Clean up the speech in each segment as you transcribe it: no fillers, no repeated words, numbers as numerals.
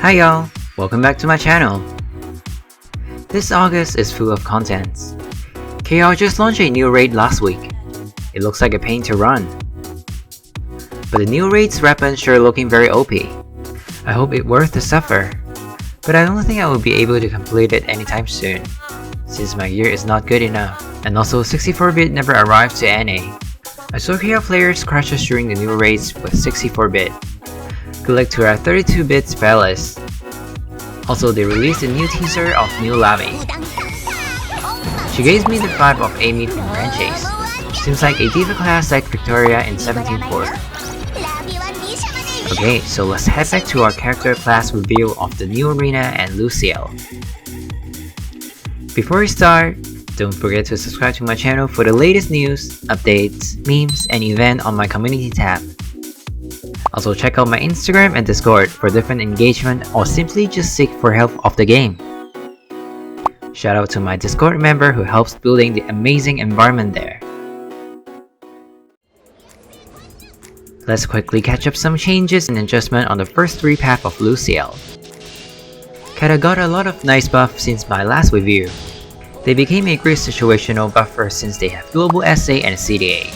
Hi y'all, welcome back to my channel. This August is full of contents. KR just launched a new raid last week. It looks like a pain to run. But the new raid's weapon sure looking very OP. I hope it's worth the suffer. But I don't think I will be able to complete it anytime soon, since my gear is not good enough. And also 64-bit never arrived to NA. I saw KR players crashes during the new raids with 64-bit. Good luck to our 32-bit spellist. Also, they released a new teaser of New Lavi. She gave me the vibe of Amy from Ranchase. Seems like a diva class like Victoria in 17.4. Okay, so let's head back to our character class review of the new Rena and Luciel. Before we start, don't forget to subscribe to my channel for the latest news, updates, memes, and events on my community tab. Also check out my Instagram and Discord for different engagement or simply just seek for help of the game. Shout out to my Discord member who helps building the amazing environment there. Let's quickly catch up some changes and adjustment on the first 3 paths of Luciel. Kata got a lot of nice buffs since my last review. They became a great situational buffer since they have global SA and CDA.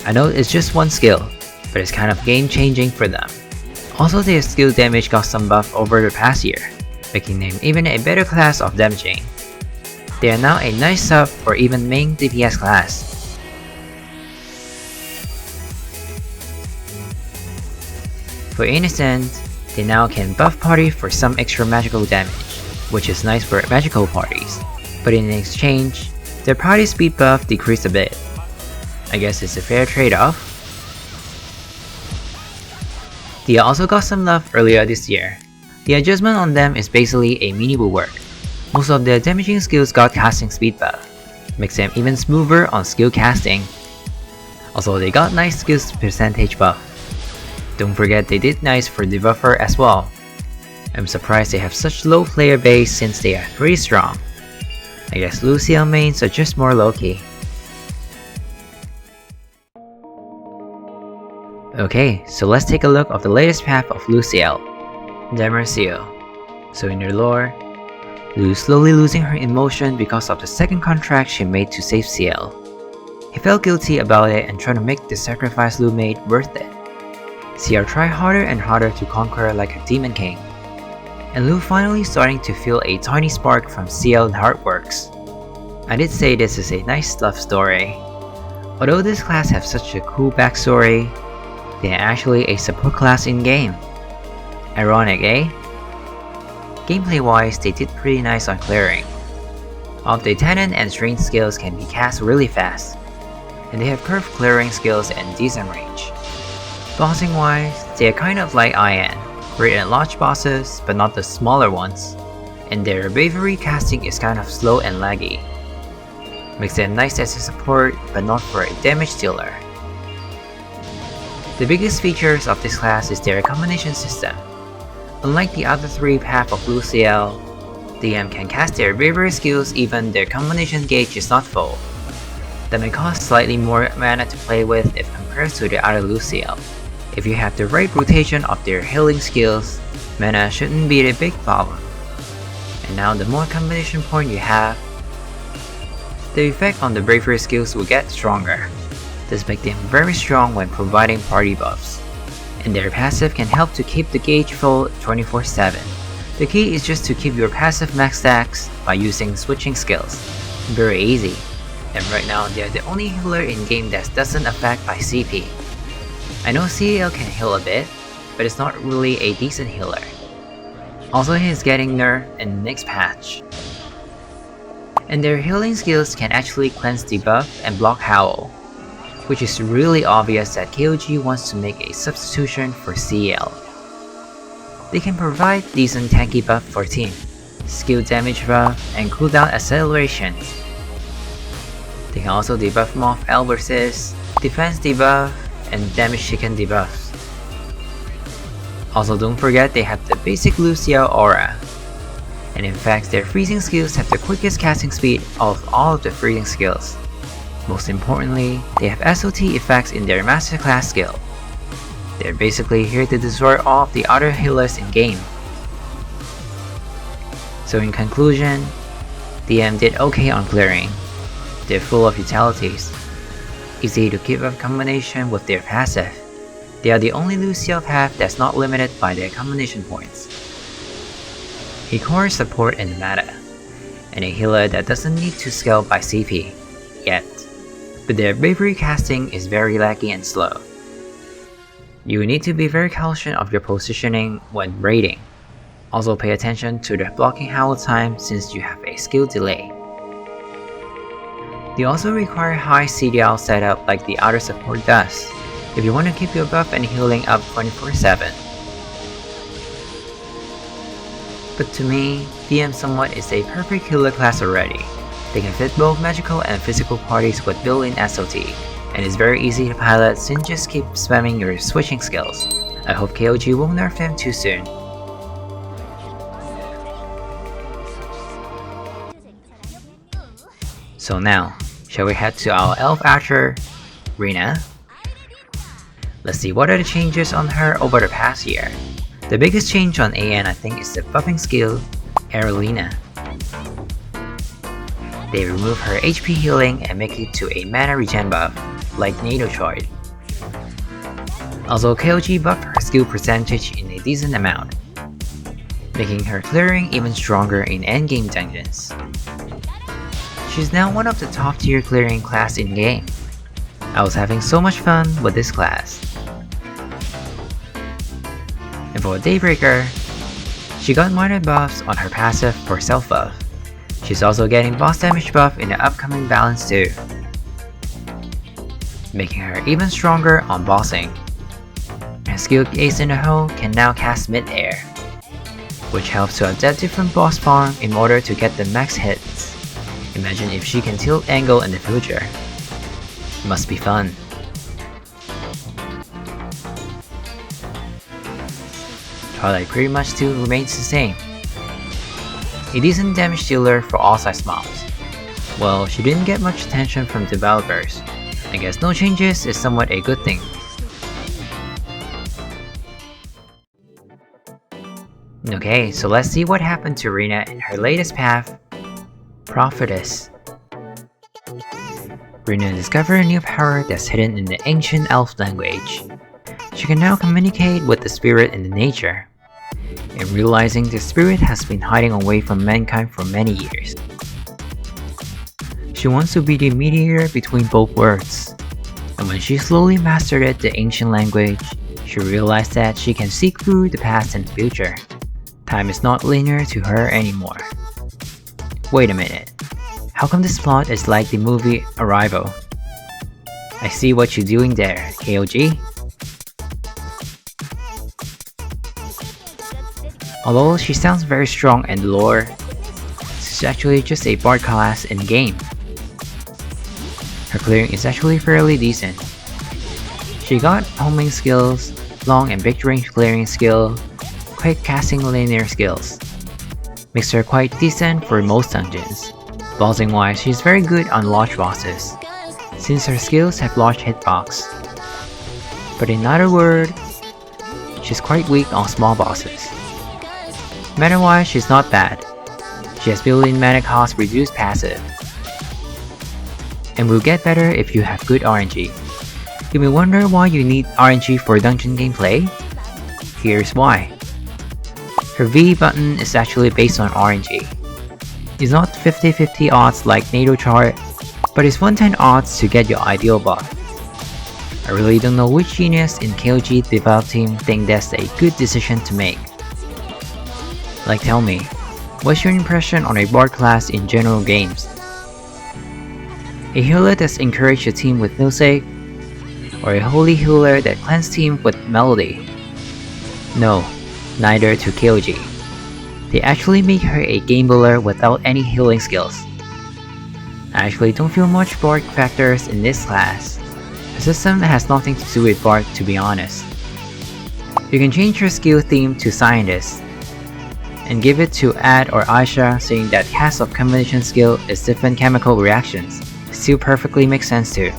I know it's just one skill, but it's kind of game changing for them. Also, their skill damage got some buff over the past year, making them even a better class of damaging. They are now a nice sub or even main DPS class. For Innocent, they now can buff party for some extra magical damage, which is nice for magical parties. But in exchange, their party speed buff decreased a bit. I guess it's a fair trade-off. They also got some love earlier this year. The adjustment on them is basically a mini bulwark. Most of their damaging skills got casting speed buff, makes them even smoother on skill casting. Also, they got nice skills percentage buff. Don't forget they did nice for the buffer as well. I'm surprised they have such low player base since they are pretty strong. I guess Luciel mains are just more low-key. Okay, so let's take a look of the latest path of Luciel, Demersio. So in their lore, Lu slowly losing her emotion because of the second contract she made to save Ciel. He felt guilty about it and tried to make the sacrifice Lu made worth it. Ciel tried harder and harder to conquer like a demon king, and Lu finally starting to feel a tiny spark from Ciel's hard works. I did say this is a nice love story. Although this class has such a cool backstory, they are actually a support class in-game. Ironic, eh? Gameplay-wise, they did pretty nice on clearing. All of the Tenant and Strange skills can be cast really fast, and they have curved clearing skills and decent range. Bossing-wise, they are kind of like IN, great at large bosses but not the smaller ones, and their bravery casting is kind of slow and laggy. Makes them nice as a support but not for a damage dealer. The biggest features of this class is their combination system. Unlike the other 3 paths of Luciel, DM can cast their bravery skills even their combination gauge is not full. That may cost slightly more mana to play with if compared to the other Luciel. If you have the right rotation of their healing skills, mana shouldn't be a big problem. And now the more combination point you have, the effect on the bravery skills will get stronger. This makes them very strong when providing party buffs, and their passive can help to keep the gauge full 24/7. The key is just to keep your passive max stacks by using switching skills. Very easy, and right now they are the only healer in game that doesn't affect by CP. I know Ciel can heal a bit, but it's not really a decent healer. Also, he is getting nerfed in the next patch. And their healing skills can actually cleanse debuff and block howl, which is really obvious that KOG wants to make a substitution for Ciel. They can provide decent tanky buff for team, skill damage buff, and cooldown acceleration. They can also debuff Moth Elverses, defense debuff, and damage chicken debuffs. Also, don't forget they have the basic Luciel aura. And in fact, their freezing skills have the quickest casting speed of all of the freezing skills. Most importantly, they have SOT effects in their masterclass skill. They're basically here to destroy all of the other healers in game. So in conclusion, DM did okay on clearing. They're full of utilities, easy to keep up combination with their passive. They are the only luciel path that's not limited by their combination points. A core support in the meta, and a healer that doesn't need to scale by CP, yet. But their bravery casting is very laggy and slow. You need to be very cautious of your positioning when raiding. Also pay attention to the blocking howl time since you have a skill delay. They also require high CDL setup like the outer support does, if you want to keep your buff and healing up 24/7. But to me, DM somewhat is a perfect healer class already. They can fit both magical and physical parties with built-in SOT, and it's very easy to pilot since just keep spamming your switching skills. I hope KOG won't nerf him too soon. So now, shall we head to our elf archer, Rena? Let's see what are the changes on her over the past year. The biggest change on AN I think is the buffing skill, Aerolina. They remove her HP healing and make it to a mana regen buff, like Notilde. Also KOG buffed her skill percentage in a decent amount, making her clearing even stronger in endgame dungeons. She's now one of the top tier clearing class in game. I was having so much fun with this class. And for Daybreaker, she got minor buffs on her passive for self buff. She's also getting boss damage buff in the upcoming balance too, making her even stronger on bossing. Her skill Ace in the Hole can now cast mid-air, which helps to adapt different boss farm in order to get the max hits. Imagine if she can tilt angle in the future. Must be fun. Twilight pretty much still remains the same. A decent damage dealer for all size mobs. Well, she didn't get much attention from developers. I guess no changes is somewhat a good thing. Okay, so let's see what happened to Rena in her latest path, Prophetess. Rena discovered a new power that's hidden in the ancient elf language. She can now communicate with the spirit in the nature, and realizing the spirit has been hiding away from mankind for many years. She wants to be the mediator between both worlds, and when she slowly mastered the ancient language, she realized that she can seek through the past and future. Time is not linear to her anymore. Wait a minute, how come this plot is like the movie Arrival? I see what you're doing there, KOG. Although she sounds very strong in lore, this is actually just a bard class in game. Her clearing is actually fairly decent. She got homing skills, long and big range clearing skill, quick casting linear skills. Makes her quite decent for most dungeons. Bossing wise, she's very good on large bosses, since her skills have large hitbox. But in other words, she's quite weak on small bosses. Mana wise, she's not bad. She has built-in mana cost reduced passive, and will get better if you have good RNG. You may wonder why you need RNG for dungeon gameplay? Here's why. Her V button is actually based on RNG. It's not 50-50 odds like Notilde, but it's 110 odds to get your ideal buff. I really don't know which genius in KOG develop team think that's a good decision to make. Like tell me, what's your impression on a bard class in general games? A healer that's encouraged a team with Deceit, or a holy healer that cleanse team with Melody? No, neither to KOG. They actually make her a game builder without any healing skills. I actually don't feel much bard factors in this class. The system has nothing to do with bard, to be honest. You can change your skill theme to scientist, and give it to Ad or Aisha, saying that cast of combination skill is different chemical reactions. Still perfectly makes sense too.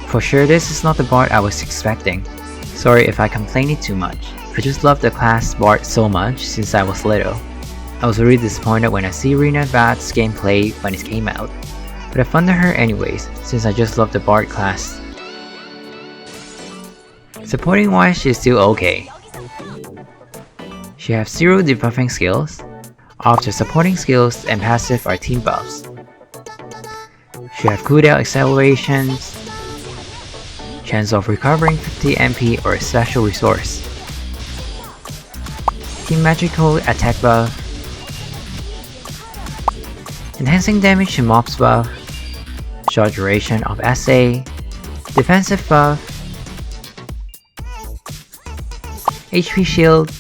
For sure this is not the bard I was expecting. Sorry if I complained it too much. I just love the class bard so much since I was little. I was really disappointed when I see Rena Bat's gameplay when it came out, but I funded her anyways since I just love the Bard class. Supporting wise, she's still okay. She has 0 debuffing skills, all of the supporting skills and passive are team buffs. She has cooldown accelerations, chance of recovering 50 MP or a special resource, team magical attack buff, enhancing damage to mobs buff, short duration of SA, defensive buff, HP shield,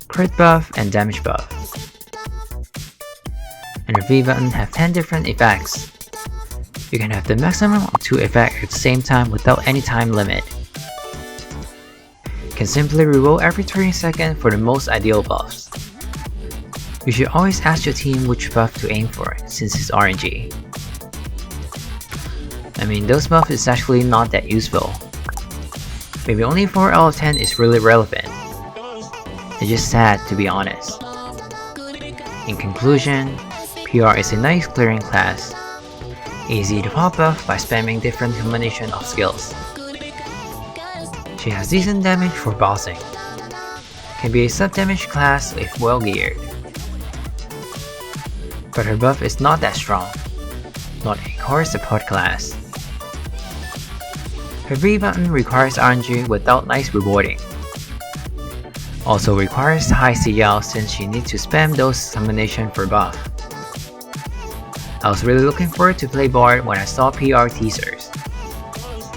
crit buff and damage buff. And her V button have 10 different effects. You can have the maximum of 2 effects at the same time without any time limit. You can simply reroll every 30 seconds for the most ideal buffs. You should always ask your team which buff to aim for since it's RNG. I mean, those buffs is actually not that useful. Maybe only 4 out of 10 is really relevant. It's just sad to be honest. In conclusion, PR is a nice clearing class. Easy to pop buff by spamming different combination of skills. She has decent damage for bossing. Can be a sub-damage class if well geared. But her buff is not that strong. Not a core support class. Her V button requires RNG without nice rewarding. Also requires high Ciel since she needs to spam those combination for buff. I was really looking forward to play Bard when I saw PR teasers,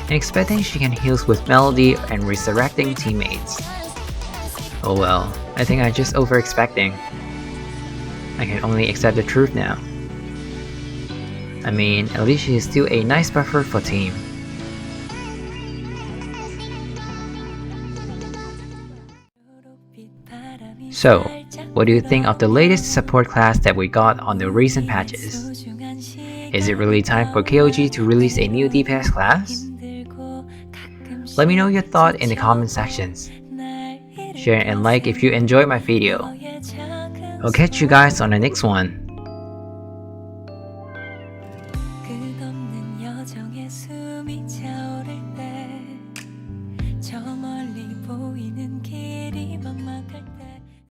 and expecting she can heal with Mélonade and resurrecting teammates. Oh well, I think I'm just over-expecting. I can only accept the truth now. I mean, at least she is still a nice buffer for team. So, what do you think of the latest support class that we got on the recent patches? Is it really time for KOG to release a new DPS class? Let me know your thought in the comment sections. Share and like if you enjoyed my video. I'll catch you guys on the next one.